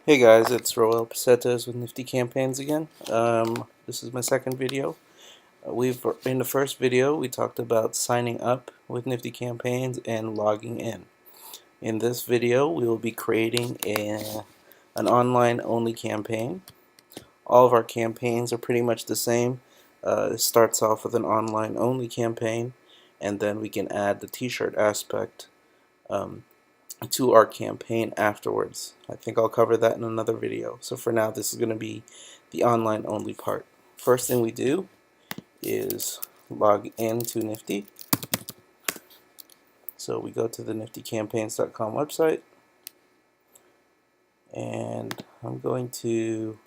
Hey guys, it's Roel Pesetas with Nifty Campaigns again. This is my second video. In the first video we talked about signing up with Nifty Campaigns and logging in. In this video we will be creating an online only campaign. All of our campaigns are pretty much the same. It starts off with an online only campaign, and then we can add the t-shirt aspect to our campaign afterwards. I think I'll cover that in another video. So for now, this is going to be the online only part. First thing we do is log into Nifty. So we go to the niftycampaigns.com website, and I'm going to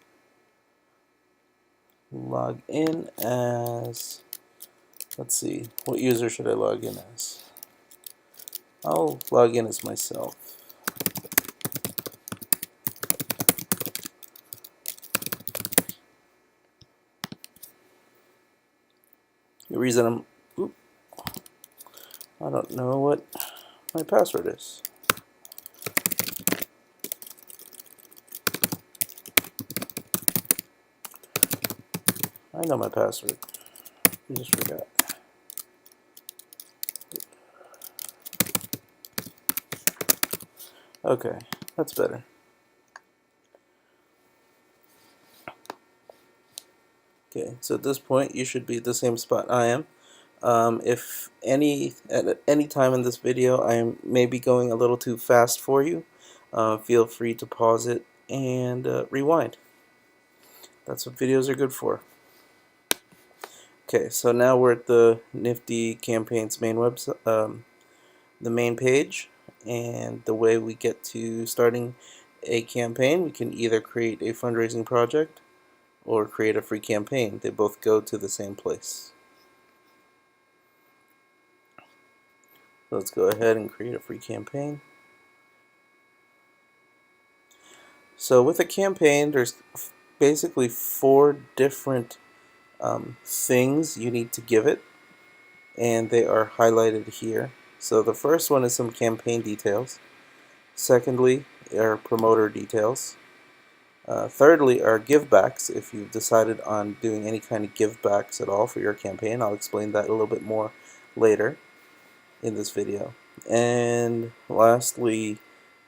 log in as, let's see, what user should I log in as? I'll log in as myself. The reason I don't know what my password is. I know my password. I just forgot. Okay, that's better. Okay, so at this point you should be at the same spot I am. If at any time in this video I may be going a little too fast for you, feel free to pause it and rewind. That's what videos are good for. Okay, so now we're at the Nifty Campaigns main website, the main page, and the way we get to starting a campaign, we can either create a fundraising project or create a free campaign. They both go to the same place. Let's go ahead and create a free campaign. So with a campaign, there's basically 4 different things you need to give it, and they are highlighted here. So the first one is some campaign details. Secondly are promoter details. Thirdly are givebacks, if you've decided on doing any kind of givebacks at all for your campaign. I'll explain that a little bit more later in this video. And lastly,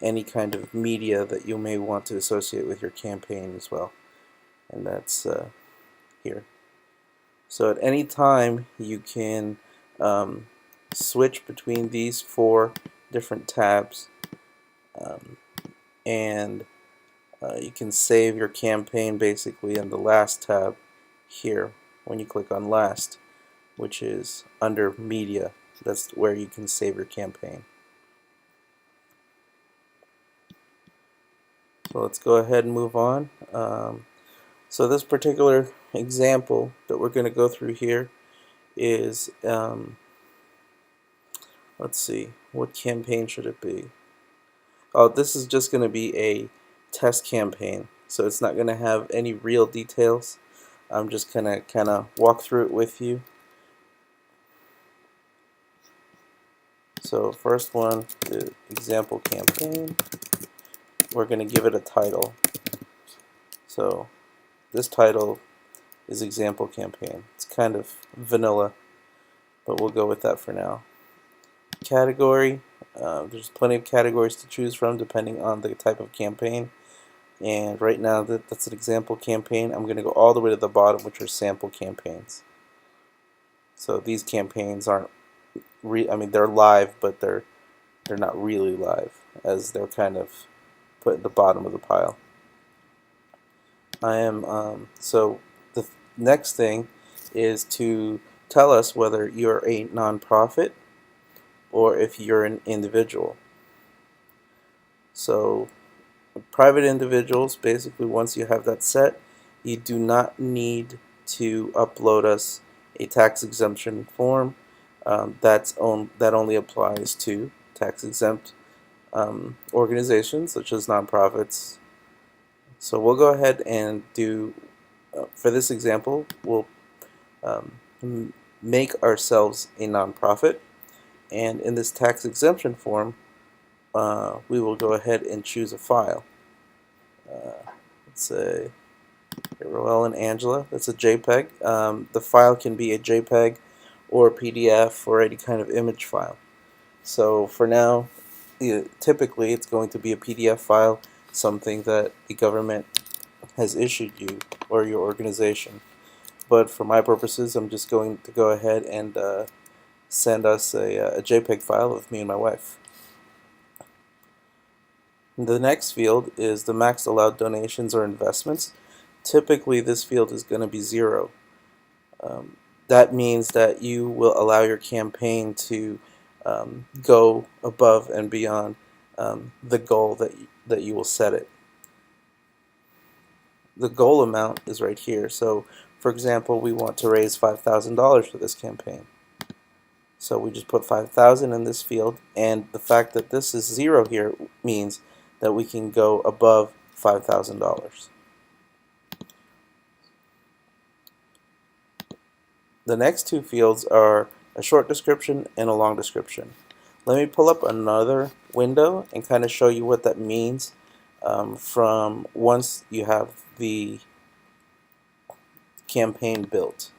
any kind of media that you may want to associate with your campaign as well. And that's here. So at any time you can switch between these 4 different tabs, and you can save your campaign basically in the last tab here when you click on last, which is under media. That's where you can save your campaign. So let's go ahead and move on. So this particular example that we're going to go through here is, let's see, what campaign should it be? Oh, this is just going to be a test campaign, so it's not going to have any real details. I'm just going to kind of walk through it with you. So first one, the example campaign. We're going to give it a title. So this title is example campaign. It's kind of vanilla, but we'll go with that for now. Category, there's plenty of categories to choose from depending on the type of campaign. And right now that's an example campaign. I'm going to go all the way to the bottom, which are sample campaigns. So these campaigns aren't they're live, but they're not really live, as they're kind of put at the bottom of the pile. So the next thing is to tell us whether you're a nonprofit or if you're an individual. So private individuals, basically once you have that set, you do not need to upload us a tax exemption form. That only applies to tax exempt organizations such as nonprofits. So we'll go ahead and do, for this example, we'll make ourselves a nonprofit, and in this tax exemption form we will go ahead and choose a file. let's say Roel and Angela. That's a JPEG. The file can be a JPEG or a PDF or any kind of image file. So for now, typically it's going to be a PDF file, something that the government has issued you or your organization. But for my purposes, I'm just going to go ahead and send us a JPEG file of me and my wife. The next field is the max allowed donations or investments. Typically this field is going to be 0. That means that you will allow your campaign to go above and beyond the goal that you will set it. The goal amount is right here. So for example, we want to raise $5,000 for this campaign. So we just put 5,000 in this field, and the fact that this is 0 here means that we can go above $5,000. The next two fields are a short description and a long description. Let me pull up another window and kind of show you what that means from once you have the campaign built.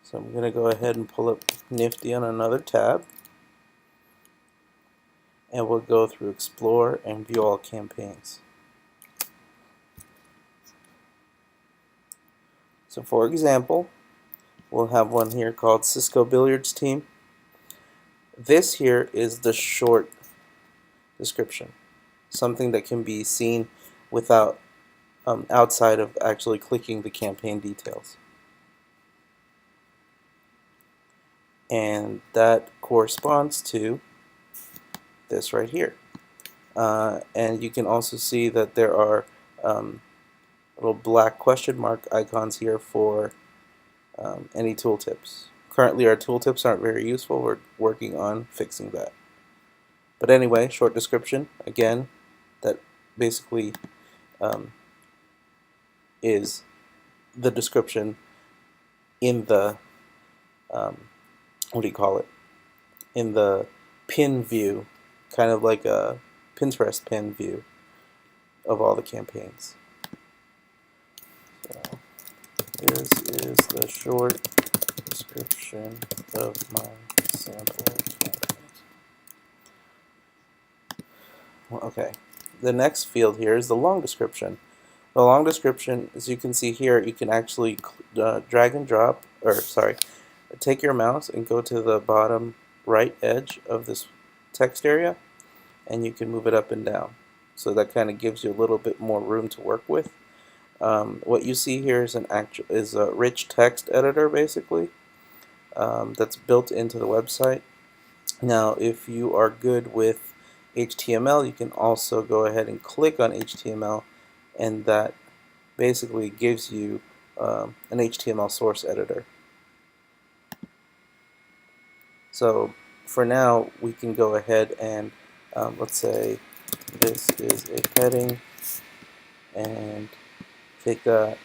So I'm going to go ahead and pull up Nifty on another tab, and we'll go through Explore and View All Campaigns. So for example, we'll have one here called Cisco Billiards Team. This here is the short description, something that can be seen without outside of actually clicking the campaign details. And that corresponds to this right here. And you can also see that there are little black question mark icons here for any tooltips. Currently our tooltips aren't very useful. We're working on fixing that. But anyway, short description, again, that basically is the description in the what do you call it? In the pin view, kind of like a Pinterest pin view of all the campaigns. So this is the short description of my sample campaigns. Okay, the next field here is the long description. The long description, as you can see here, you can actually drag and drop, or sorry, take your mouse and go to the bottom right edge of this text area, and you can move it up and down. So that kind of gives you a little bit more room to work with. What you see here is a rich text editor, basically, that's built into the website. Now, if you are good with HTML, you can also go ahead and click on HTML, and that basically gives you an HTML source editor. So for now, we can go ahead and let's say this is a heading, and take that,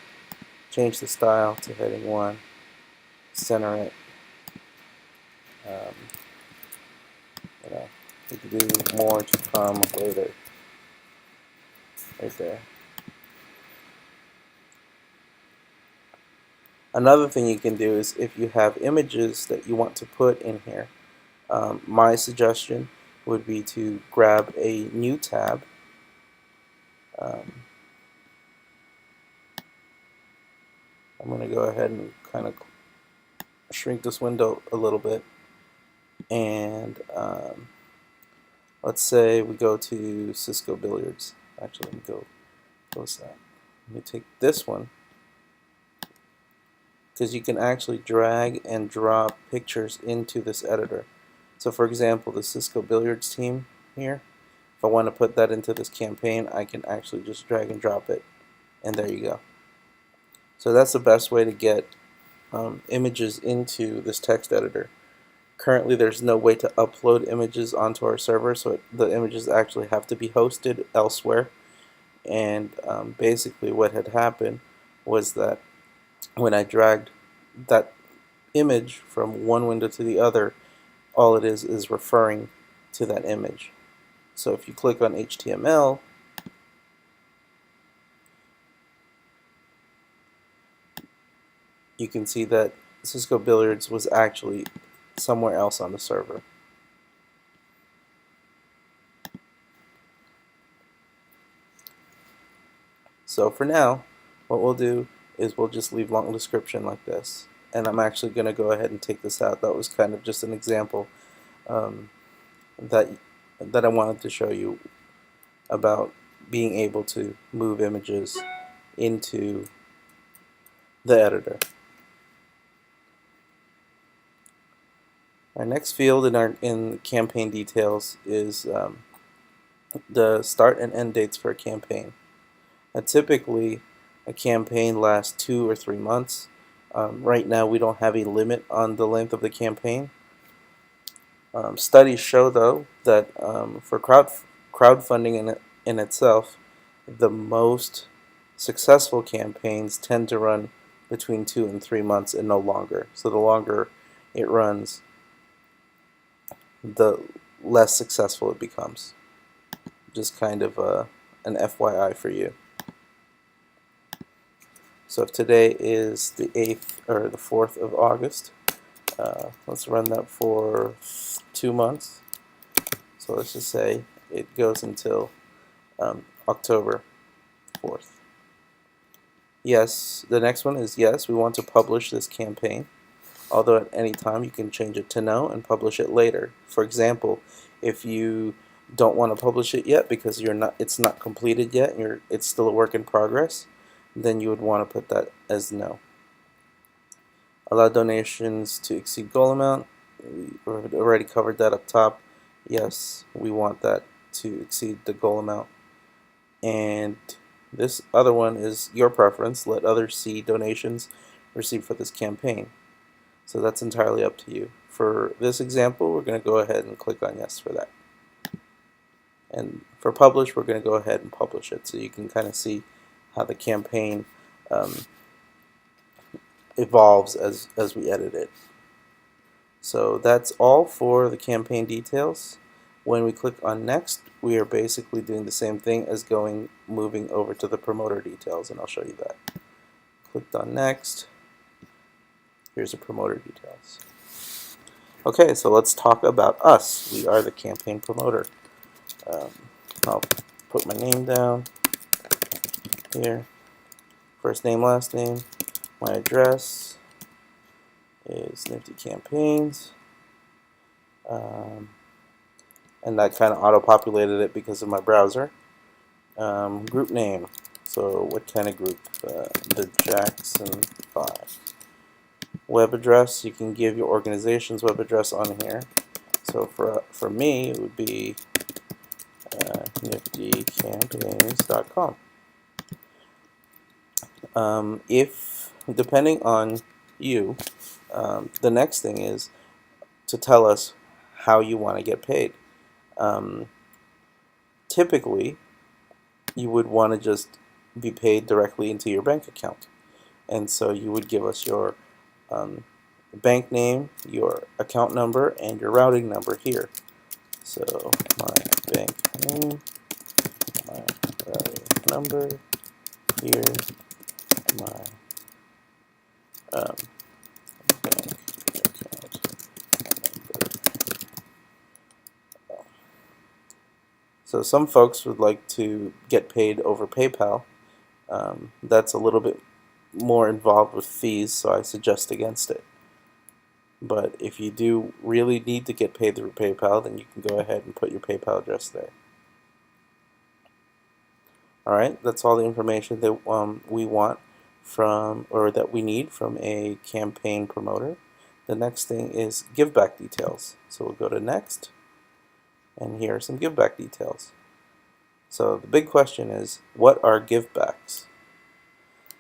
change the style to heading 1, center it. We could do more to come later, right there. Another thing you can do is if you have images that you want to put in here, my suggestion would be to grab a new tab. I'm going to go ahead and kind of shrink this window a little bit, and let's say we go to Cisco Billiards. Actually, let me go close that. Let me take this one, because you can actually drag and drop pictures into this editor. So for example, the Cisco Billiards team here, if I want to put that into this campaign, I can actually just drag and drop it, and there you go. So that's the best way to get images into this text editor. Currently there's no way to upload images onto our server, so the images actually have to be hosted elsewhere. And basically what had happened was that when I dragged that image from one window to the other, all it is referring to that image. So if you click on HTML, you can see that Cisco Billiards was actually somewhere else on the server. So for now, what we'll do is we'll just leave long description like this. And I'm actually going to go ahead and take this out. That was kind of just an example um, that I wanted to show you about being able to move images into the editor. Our next field in campaign details is the start and end dates for a campaign. Typically, a campaign lasts 2 or 3 months. Right now, we don't have a limit on the length of the campaign. Studies show, though, that for crowdfunding in itself, the most successful campaigns tend to run between 2 and 3 months and no longer. So the longer it runs, the less successful it becomes. Just kind of an FYI for you. So if today is the 8th or the 4th of August, let's run that for 2 months. So let's just say it goes until October 4th. Yes, the next one is yes, we want to publish this campaign. Although at any time you can change it to no and publish it later. For example, if you don't want to publish it yet because it's not completed yet and it's still a work in progress, then you would want to put that as no. Allow donations to exceed goal amount. We already covered that up top. Yes, we want that to exceed the goal amount. And this other one is your preference. Let others see donations received for this campaign. So that's entirely up to you. For this example, we're going to go ahead and click on yes for that. And for publish, we're going to go ahead and publish it. So you can kind of see how the campaign evolves as we edit it. So that's all for the campaign details. When we click on next, we are basically doing the same thing as moving over to the promoter details, and I'll show you that. Clicked on next. Here's the promoter details. Okay, so let's talk about us. We are the campaign promoter. I'll put my name down here. First name, last name. My address is Nifty Campaigns. And that kind of auto-populated it because of my browser. Group name. So what kind of group? The Jackson 5. Web address, you can give your organization's web address on here. So for me, it would be niftycampaigns.com. If, depending on you, the next thing is to tell us how you want to get paid. Typically, you would want to just be paid directly into your bank account. And so you would give us your bank name, your account number, and your routing number here. So my bank name, my routing number, here, my bank account number. So some folks would like to get paid over PayPal. That's a little bit more involved with fees, so I suggest against it. But if you do really need to get paid through PayPal, then you can go ahead and put your PayPal address there. Alright, that's all the information that we want from, or that we need from a campaign promoter. The next thing is give back details. So we'll go to next, and here are some give back details. So the big question is, what are give backs?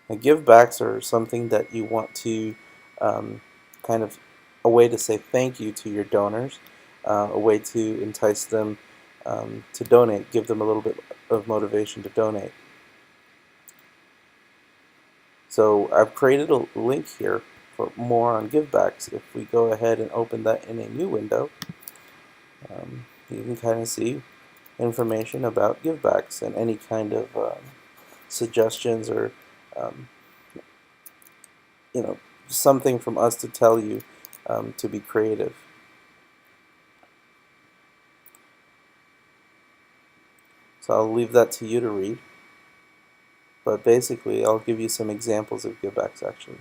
Now, give backs are something that you want to kind of a way to say thank you to your donors, a way to entice them to donate, give them a little bit of motivation to donate. So I've created a link here for more on givebacks. If we go ahead and open that in a new window, you can kind of see information about givebacks and any kind of suggestions or something from us to tell you to be creative. So I'll leave that to you to read. But basically, I'll give you some examples of givebacks actually.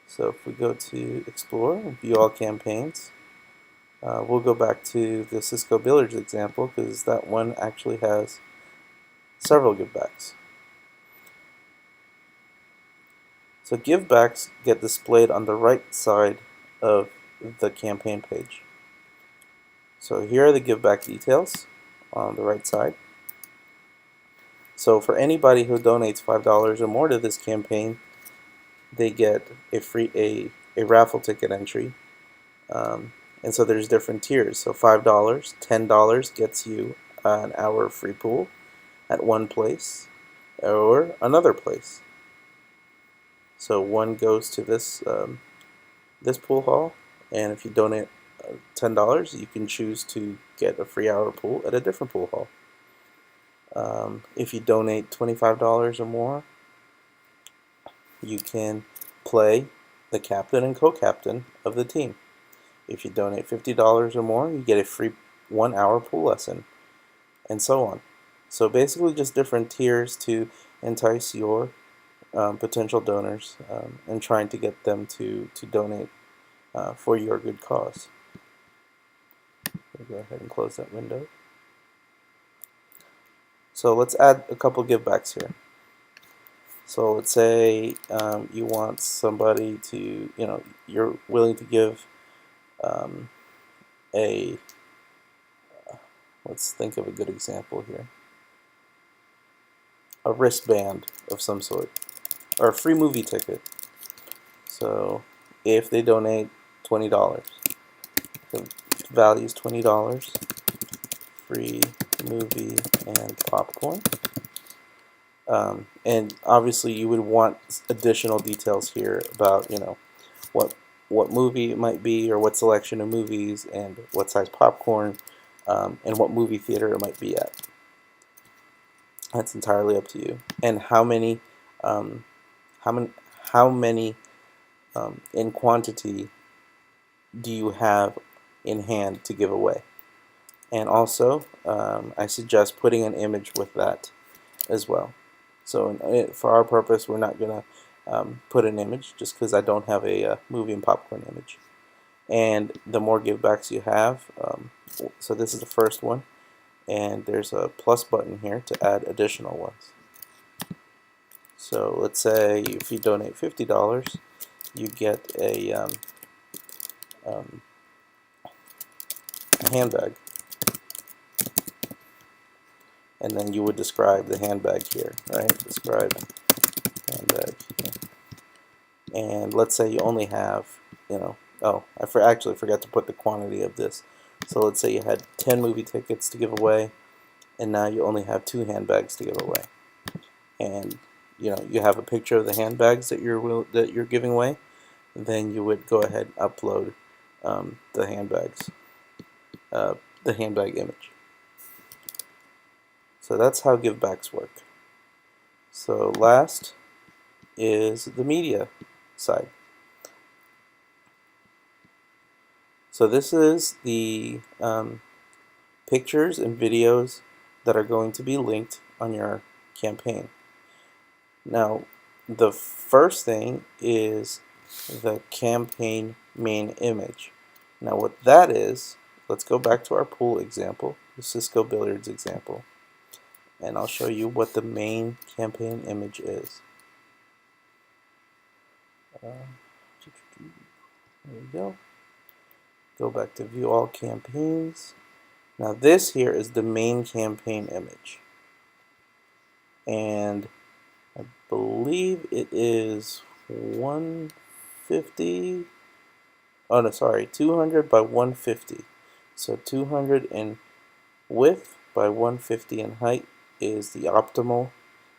So if we go to Explore and View All Campaigns, we'll go back to the Cisco Billiards example because that one actually has several givebacks. So givebacks get displayed on the right side of the campaign page. So here are the giveback details on the right side. So for anybody who donates $5 or more to this campaign, they get a raffle ticket entry. And so there's different tiers. So $5, $10 gets you an hour of free pool at one place or another place. So one goes to this this pool hall, and if you donate $10, you can choose to get a free hour pool at a different pool hall. If you donate $25 or more, you can play the captain and co-captain of the team. If you donate $50 or more, you get a free 1 hour pool lesson, and so on. So basically just different tiers to entice your potential donors and trying to get them to donate for your good cause. We'll go ahead and close that window. So let's add a couple givebacks here. So let's say you want somebody to, you're willing to give let's think of a good example here. A wristband of some sort, or a free movie ticket. So if they donate $20, the value is $20, free movie and popcorn. And obviously you would want additional details here about, what movie it might be, or what selection of movies, and what size popcorn, and what movie theater it might be at. That's entirely up to you. And how many in quantity do you have in hand to give away? And also, I suggest putting an image with that as well. So for our purpose, we're not going to put an image just because I don't have a movie and popcorn image. And the more givebacks you have, so this is the first one, and there's a plus button here to add additional ones. So let's say if you donate $50, you get a handbag. And then you would describe the handbag here, right? Describe handbag here. And let's say you only have, oh, I actually forgot to put the quantity of this. So let's say you had 10 movie tickets to give away, and now you only have 2 handbags to give away. And you have a picture of the handbags that you're giving away. Then you would go ahead and upload the handbag image. So that's how givebacks work. So last is the media side. So this is the pictures and videos that are going to be linked on your campaign. Now, the first thing is the campaign main image. Now what that is, let's go back to our pool example, the Cisco Billiards example, and I'll show you what the main campaign image is. There we go. Go back to View All Campaigns. Now this here is the main campaign image. And I believe it is 150, oh no, sorry, 200 by 150. So 200 in width by 150 in height is the optimal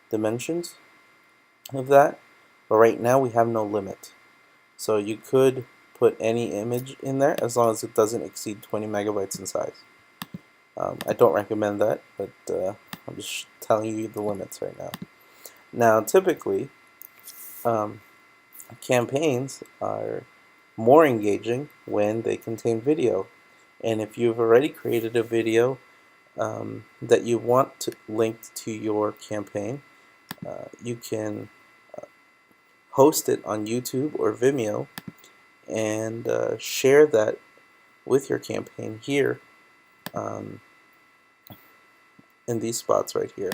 dimensions of that. But right now we have no limit. So you could put any image in there as long as it doesn't exceed 20 megabytes in size. I don't recommend that, but I'm just telling you the limits right now. Now typically, campaigns are more engaging when they contain video. And if you've already created a video that you want to link to your campaign, you can host it on YouTube or Vimeo and share that with your campaign here um, in these spots right here.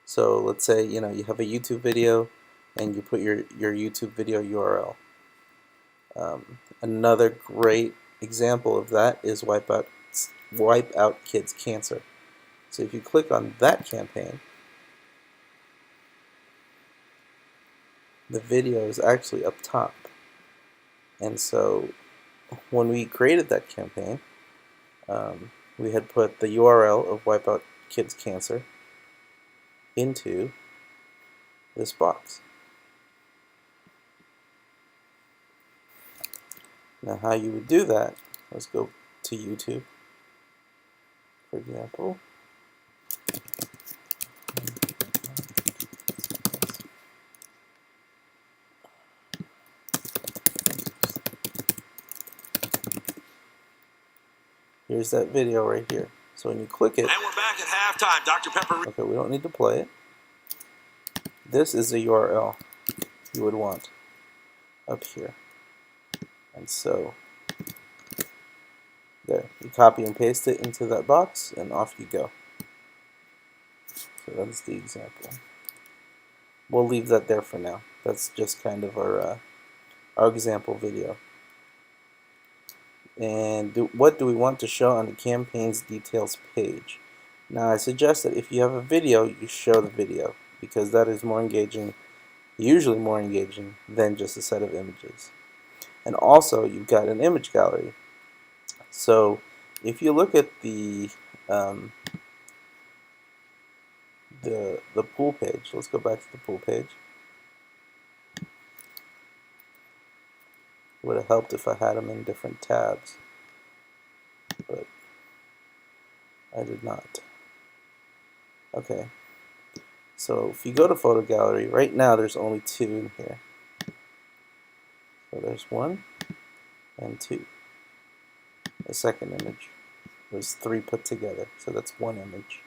So let's say you have a YouTube video and you put your YouTube video URL. Another great example of that is Wipe Out Kids Cancer. So if you click on that campaign, the video is actually up top. And so when we created that campaign, we had put the URL of Wipe Out Kids Cancer into this box. Now how you would do that, let's go to YouTube, for example. Here's that video right here. So when you click it, and we're back at halftime. Dr. Pepper. Okay, we don't need to play it. This is the URL you would want up here. And so there, you copy and paste it into that box and off you go. So that's the example. We'll leave that there for now. That's just kind of our example video. And what do we want to show on the campaign's details page? Now I suggest that if you have a video, you show the video, because that is more engaging, usually more engaging than just a set of images. And also you've got an image gallery. So if you look at the pool page, let's go back to the pool page. It would have helped if I had them in different tabs, but I did not. Okay, so if you go to photo gallery, right now there's only 2 in here. So there's 1 and 2. The second image was 3 put together, so that's 1 image.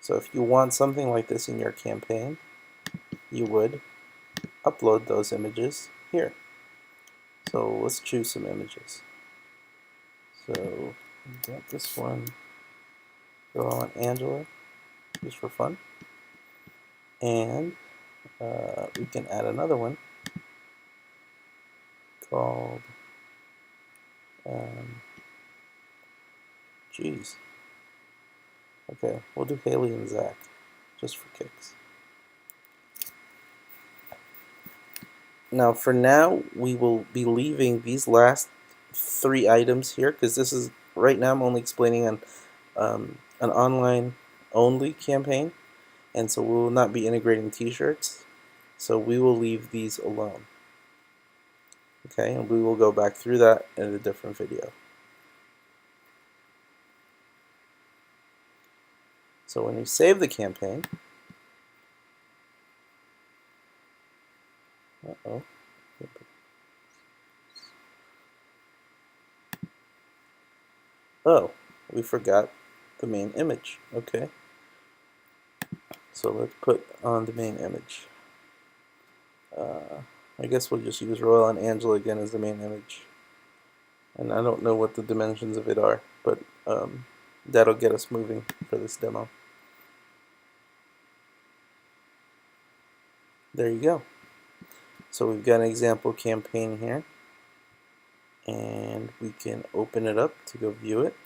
So if you want something like this in your campaign, you would upload those images here. So let's choose some images. So we got this one, go on Angela, just for fun. And we can add another one called, geez. Okay, we'll do Haley and Zach, just for kicks. Now, for now, we will be leaving these last 3 items here, because this is, right now I'm only explaining an online only campaign, and so we will not be integrating t-shirts, so we will leave these alone. Okay, and we will go back through that in a different video. So when you save the campaign, oh, we forgot the main image. Okay, so let's put on the main image. I guess we'll just use Royal and Angela again as the main image. And I don't know what the dimensions of it are, but that'll get us moving for this demo. There you go. So we've got an example campaign here, and we can open it up to go view it.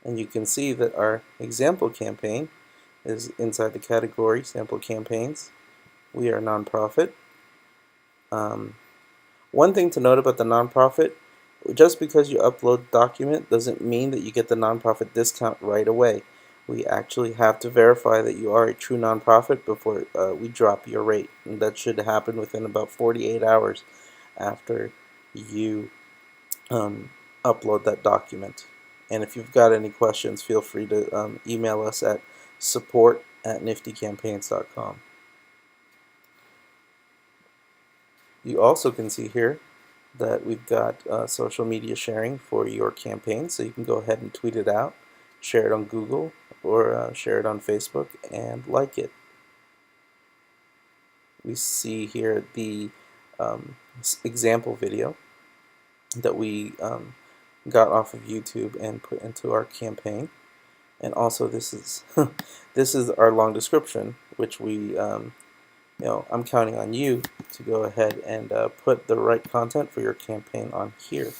And you can see that our example campaign is inside the category Sample Campaigns. We are nonprofit. One thing to note about the nonprofit, just because you upload the document doesn't mean that you get the nonprofit discount right away. We actually have to verify that you are a true nonprofit before we drop your rate, and that should happen within about 48 hours after you upload that document. And if you've got any questions, feel free to email us at support at niftycampaigns.com. You also can see here that we've got social media sharing for your campaign, so you can go ahead and tweet it out, share it on Google, or share it on Facebook and like it. We see here the example video that we got off of YouTube and put into our campaign, and also this is this is our long description, which we I'm counting on you to go ahead and put the right content for your campaign on here.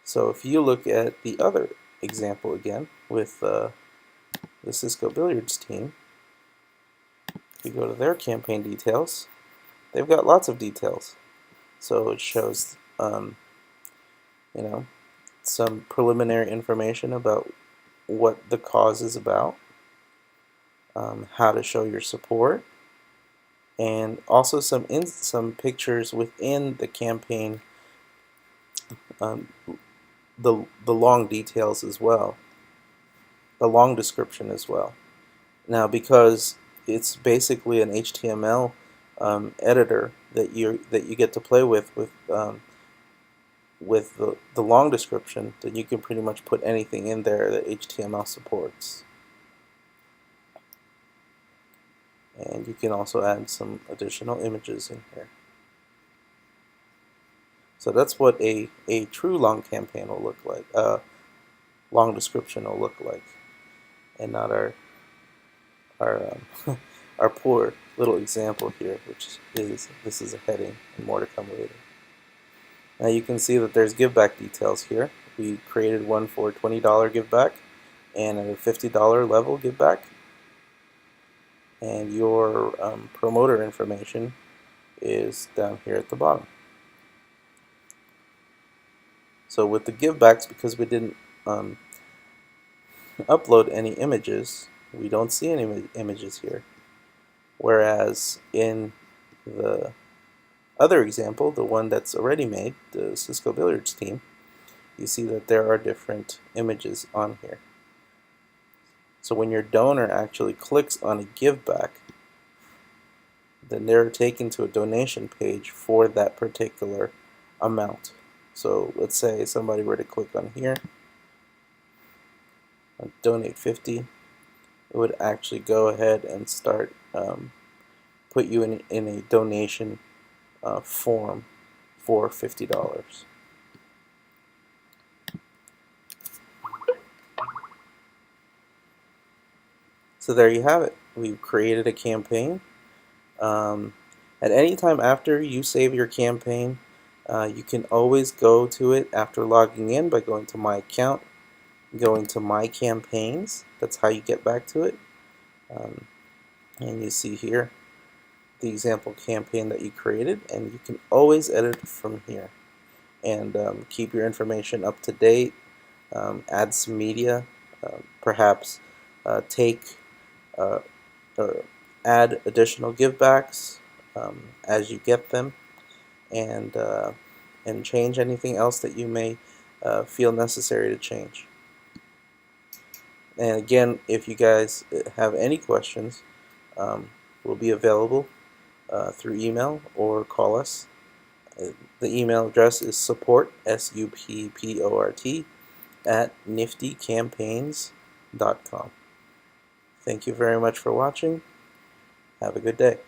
So if you look at the other example again with the Cisco Billiards team, if you go to their campaign details, they've got lots of details. So it shows some preliminary information about what the cause is about, how to show your support, and also some pictures within the campaign, the long details as well, the long description as well. Now, because it's basically an HTML editor that you get to play with the long description, then you can pretty much put anything in there that HTML supports. And you can also add some additional images in here. So that's what a true long campaign will look like, long description will look like, and not our our poor little example here, which is this is a heading, and more to come later. Now you can see that there's give back details here. We created one for $20 give back and a $50 level give back, and your promoter information is down here at the bottom. So with the give backs, because we didn't upload any images, we don't see any images here. Whereas in the other example, the one that's already made, the Cisco Billiards team, you see that there are different images on here. So when your donor actually clicks on a give back, then they're taken to a donation page for that particular amount. So let's say somebody were to click on here, donate 50, it would actually go ahead and start put you in a donation form for $50. So there you have it. We've created a campaign. At any time after you save your campaign, you can always go to it after logging in by going to my account, going to my campaigns. That's how you get back to it. And you see here the example campaign that you created, and you can always edit from here and keep your information up to date, add some media, perhaps take or add additional givebacks as you get them, and change anything else that you may feel necessary to change. And again, if you guys have any questions, we'll be available through email or call us. The email address is support, SUPPORT, at niftycampaigns.com. Thank you very much for watching. Have a good day.